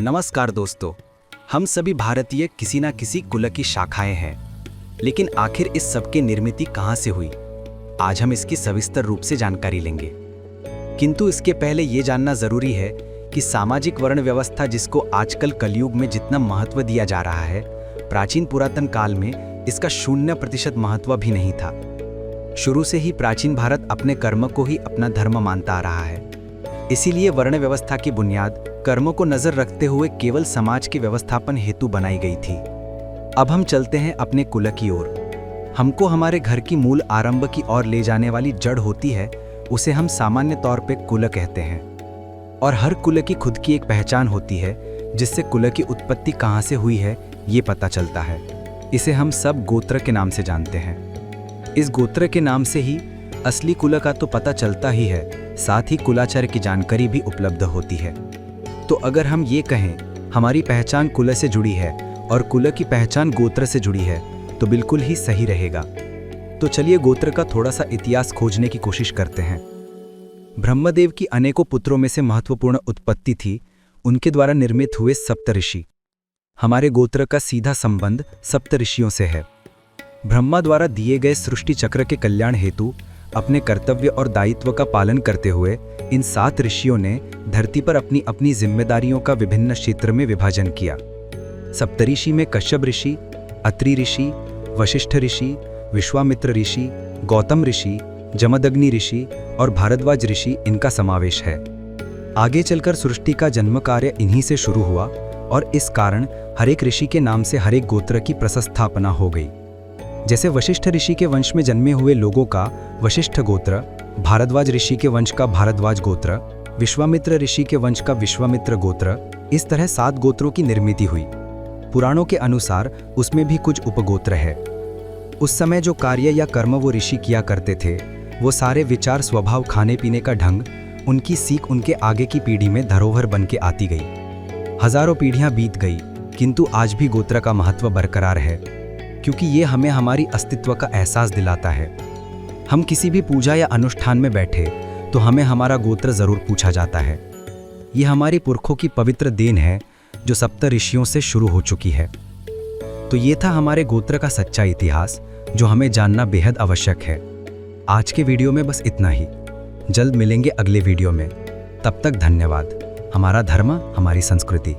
नमस्कार दोस्तों, हम सभी भारतीय किसी ना किसी कुल की शाखाएं हैं। लेकिन आखिर इस सब की निर्मिति कहां से हुई, आज हम इसकी सविस्तर रूप से जानकारी लेंगे। किंतु इसके पहले ये जानना जरूरी है कि सामाजिक वर्ण व्यवस्था, जिसको आजकल कलयुग में जितना महत्व दिया जा रहा है, प्राचीन पुरातन काल में इसका 0% महत्व भी नहीं था। शुरू से ही प्राचीन भारत अपने कर्म को ही अपना धर्म मानता आ रहा है। इसीलिए वर्ण व्यवस्था की बुनियाद कर्मों को नजर रखते हुए केवल समाज के व्यवस्थापन हेतु बनाई गई थी। अब हम चलते हैं अपने कुल की ओर। हमको हमारे घर की मूल आरंभ की ओर ले जाने वाली जड़ होती है, उसे हम सामान्य तौर पे कुल कहते हैं। और हर कुल की खुद की एक पहचान होती है, जिससे कुल की उत्पत्ति कहाँ से हुई है ये पता चलता है। इसे हम सब गोत्र के नाम से जानते हैं। इस गोत्र के नाम से ही असली कुल का तो पता चलता ही है, साथ ही कुलाचार की जानकारी भी उपलब्ध होती है। तो अगर हम ये कहें हमारी पहचान कुल से जुड़ी है और कुल की पहचान गोत्र से जुड़ी है, तो बिल्कुल ही सही रहेगा। तो चलिए गोत्र का थोड़ा सा इतिहास खोजने की कोशिश करते हैं। ब्रह्मदेव की अनेकों पुत्रों में से महत्वपूर्ण उत्पत्ति थी उनके द्वारा निर्मित हुए सप्तऋषि। हमारे गोत्र का सीधा संबंध सप्तऋषियों से है। ब्रह्मा द्वारा दिए गए सृष्टि चक्र के कल्याण हेतु अपने कर्तव्य और दायित्व का पालन करते हुए इन 7 ऋषियों ने धरती पर अपनी अपनी जिम्मेदारियों का विभिन्न क्षेत्र में विभाजन किया। सप्तऋषि में कश्यप ऋषि, अत्रि ऋषि, वशिष्ठ ऋषि, विश्वामित्र ऋषि, गौतम ऋषि, जमदग्नि ऋषि और भारद्वाज ऋषि इनका समावेश है। आगे चलकर सृष्टि का जन्म कार्य इन्हीं से शुरू हुआ और इस कारण हरेक ऋषि के नाम से हरेक गोत्र की प्रस्थापना हो गई। जैसे वशिष्ठ ऋषि के वंश में जन्मे हुए लोगों का वशिष्ठ गोत्र, भारद्वाज ऋषि के वंश का भारद्वाज गोत्र, विश्वामित्र ऋषि के वंश का विश्वामित्र गोत्र, इस तरह 7 गोत्रों की निर्मिति हुई। पुराणों के अनुसार उसमें भी कुछ उपगोत्र है। उस समय जो कार्य या कर्म वो ऋषि किया करते थे, वो सारे विचार, स्वभाव, खाने पीने का ढंग, उनकी सीख उनके आगे की पीढ़ी में धरोहर बन के आती गई। हजारों पीढ़ियां बीत गई, किंतु आज भी गोत्र का महत्व बरकरार है, क्योंकि ये हमें हमारी अस्तित्व का एहसास दिलाता है। हम किसी भी पूजा या अनुष्ठान में बैठे तो हमें हमारा गोत्र जरूर पूछा जाता है। ये हमारी पुरखों की पवित्र देन है जो सप्त ऋषियों से शुरू हो चुकी है। तो ये था हमारे गोत्र का सच्चा इतिहास, जो हमें जानना बेहद आवश्यक है। आज के वीडियो में बस इतना ही। जल्द मिलेंगे अगले वीडियो में। तब तक धन्यवाद। हमारा धर्म, हमारी संस्कृति।